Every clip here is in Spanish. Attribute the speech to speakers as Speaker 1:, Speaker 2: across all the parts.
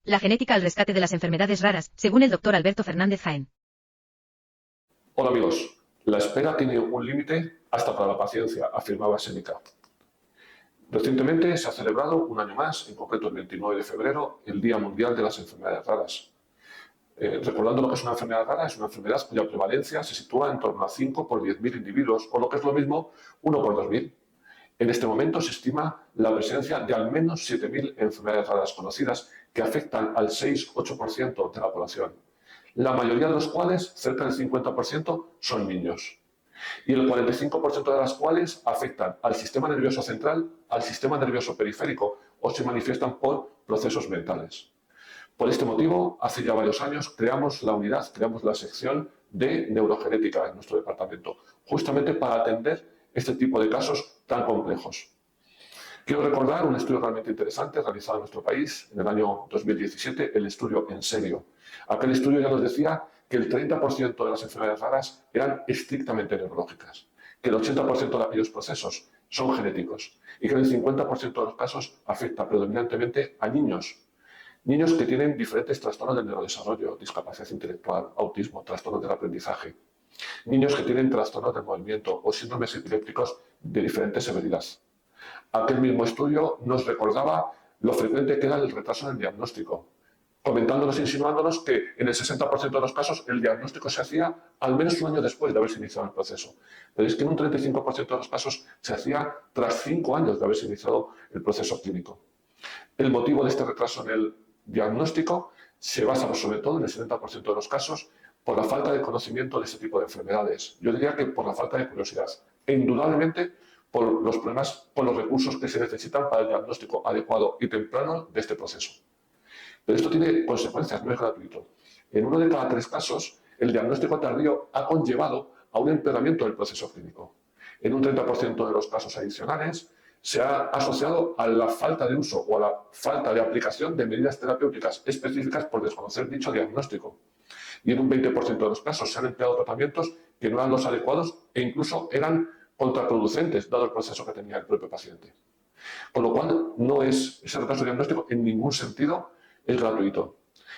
Speaker 1: La genética al rescate de las enfermedades raras, según el Dr. Alberto Fernández Jaén.
Speaker 2: Hola amigos, la espera tiene un límite hasta para la paciencia, afirmaba Séneca. Recientemente se ha celebrado un año más, en concreto el 29 de febrero, el Día Mundial de las Enfermedades Raras. Recordando lo que es una enfermedad rara, es una enfermedad cuya prevalencia se sitúa en torno a 5 por 10.000 individuos, o lo que es lo mismo, 1 por 2.000. En este momento se estima la presencia de al menos 7.000 enfermedades raras conocidas que afectan al 6-8% de la población, la mayoría de los cuales, cerca del 50%, son niños. Y el 45% de las cuales afectan al sistema nervioso central, al sistema nervioso periférico o se manifiestan por procesos mentales. Por este motivo, hace ya varios años creamos la sección de neurogenética en nuestro departamento, justamente para atender este tipo de casos tan complejos. Quiero recordar un estudio realmente interesante realizado en nuestro país en el año 2017, el estudio En Serio. Aquel estudio ya nos decía que el 30% de las enfermedades raras eran estrictamente neurológicas, que el 80% de aquellos procesos son genéticos y que en el 50% de los casos afecta predominantemente a niños. Niños que tienen diferentes trastornos del neurodesarrollo, discapacidad intelectual, autismo, trastornos del aprendizaje. Niños que tienen trastornos del movimiento o síndromes epilépticos de diferente severidad. Aquel mismo estudio nos recordaba lo frecuente que era el retraso en el diagnóstico, comentándonos e insinuándonos que en el 60% de los casos el diagnóstico se hacía al menos un año después de haberse iniciado el proceso. Pero es que en un 35% de los casos se hacía tras 5 años de haberse iniciado el proceso clínico. El motivo de este retraso en el diagnóstico se basa sobre todo en el 70% de los casos por la falta de conocimiento de este tipo de enfermedades. Yo diría que por la falta de curiosidad e indudablemente por los problemas, por los recursos que se necesitan para el diagnóstico adecuado y temprano de este proceso. Pero esto tiene consecuencias, no es gratuito. En 1 de cada 3 casos, el diagnóstico tardío ha conllevado a un empeoramiento del proceso clínico. En un 30% de los casos adicionales, se ha asociado a la falta de uso o a la falta de aplicación de medidas terapéuticas específicas por desconocer dicho diagnóstico. Y en un 20% de los casos se han empleado tratamientos que no eran los adecuados e incluso eran contraproducentes dado el proceso que tenía el propio paciente. Con lo cual, ese retraso diagnóstico en ningún sentido es gratuito.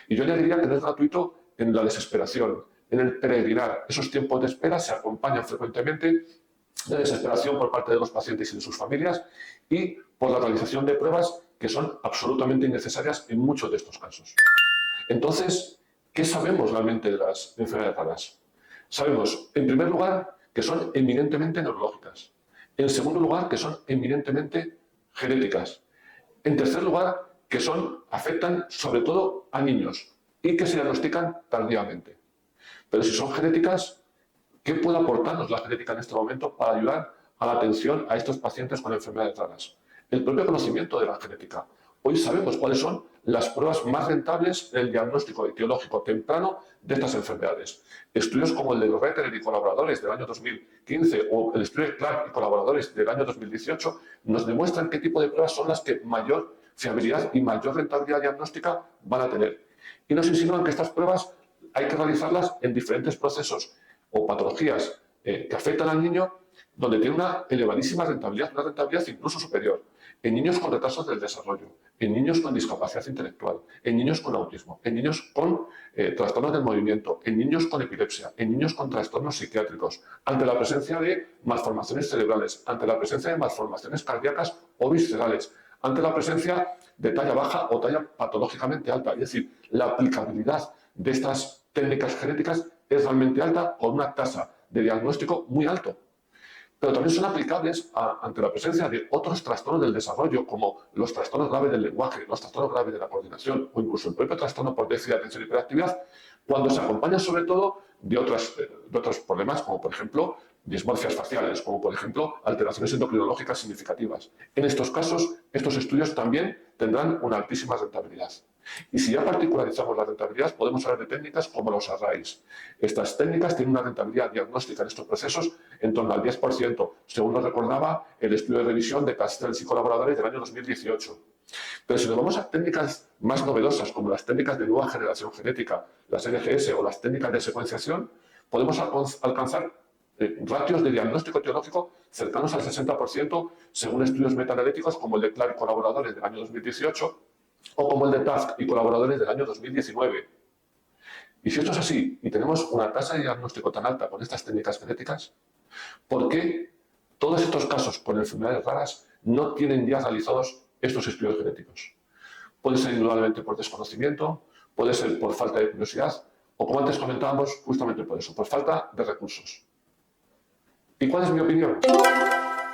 Speaker 2: Y yo añadiría que no es gratuito en la desesperación, en el peregrinar. Esos tiempos de espera se acompañan frecuentemente de desesperación por parte de los pacientes y de sus familias y por la realización de pruebas que son absolutamente innecesarias en muchos de estos casos. Entonces, ¿qué sabemos realmente de las enfermedades raras? Sabemos, en primer lugar, que son eminentemente neurológicas. En segundo lugar, que son eminentemente genéticas. En tercer lugar, que afectan sobre todo a niños y que se diagnostican tardíamente. Pero si son genéticas, ¿qué puede aportarnos la genética en este momento para ayudar a la atención a estos pacientes con enfermedades raras? El propio conocimiento de la genética. Hoy sabemos cuáles son las pruebas más rentables en el diagnóstico etiológico temprano de estas enfermedades. Estudios como el de Retter y colaboradores del año 2015 o el estudio de Clark y colaboradores del año 2018 nos demuestran qué tipo de pruebas son las que mayor fiabilidad y mayor rentabilidad diagnóstica van a tener. Y nos insinúan que estas pruebas hay que realizarlas en diferentes procesos o patologías que afectan al niño, donde tiene una elevadísima rentabilidad, una rentabilidad incluso superior, en niños con retrasos del desarrollo, en niños con discapacidad intelectual, en niños con autismo, en niños con trastornos del movimiento, en niños con epilepsia, en niños con trastornos psiquiátricos, ante la presencia de malformaciones cerebrales, ante la presencia de malformaciones cardíacas o viscerales, ante la presencia de talla baja o talla patológicamente alta. Es decir, la aplicabilidad de estas técnicas genéticas es realmente alta, con una tasa de diagnóstico muy alto. Pero también son aplicables ante la presencia de otros trastornos del desarrollo, como los trastornos graves del lenguaje, los trastornos graves de la coordinación o incluso el propio trastorno por déficit de atención y hiperactividad, cuando se acompañan sobre todo de otros problemas, como por ejemplo dismorfias faciales, como por ejemplo alteraciones endocrinológicas significativas. En estos casos, estos estudios también tendrán una altísima rentabilidad. Y si ya particularizamos la rentabilidad, podemos hablar de técnicas como los arrays. Estas técnicas tienen una rentabilidad diagnóstica en estos procesos en torno al 10%, según nos recordaba el estudio de revisión de Castells y colaboradores del año 2018. Pero si nos vamos a técnicas más novedosas, como las técnicas de nueva generación genética, las NGS o las técnicas de secuenciación, podemos alcanzar ratios de diagnóstico etiológico cercanos al 60%, según estudios metaanalíticos como el de Clark y colaboradores del año 2018, o como el de Taft y colaboradores del año 2019. Y si esto es así y tenemos una tasa de diagnóstico tan alta con estas técnicas genéticas, ¿por qué todos estos casos con enfermedades raras no tienen ya realizados estos estudios genéticos? Puede ser indudablemente por desconocimiento, puede ser por falta de curiosidad o, como antes comentábamos, justamente por eso, por falta de recursos. ¿Y cuál es mi opinión?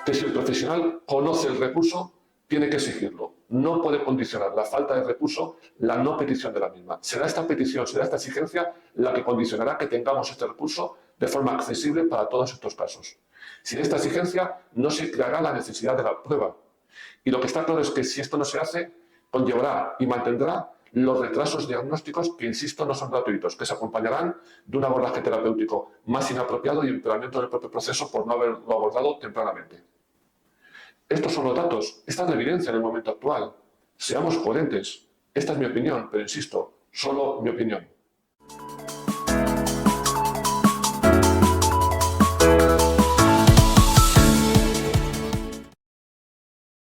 Speaker 2: Que si el profesional conoce el recurso, tiene que exigirlo. No puede condicionar la falta de recurso la no petición de la misma. Será esta petición, será esta exigencia la que condicionará que tengamos este recurso de forma accesible para todos estos casos. Sin esta exigencia no se creará la necesidad de la prueba. Y lo que está claro es que si esto no se hace, conllevará y mantendrá los retrasos diagnósticos que, insisto, no son gratuitos, que se acompañarán de un abordaje terapéutico más inapropiado y empeoramiento del propio proceso por no haberlo abordado tempranamente. Estos son los datos, esta es la evidencia en el momento actual. Seamos coherentes. Esta es mi opinión, pero insisto, solo mi opinión.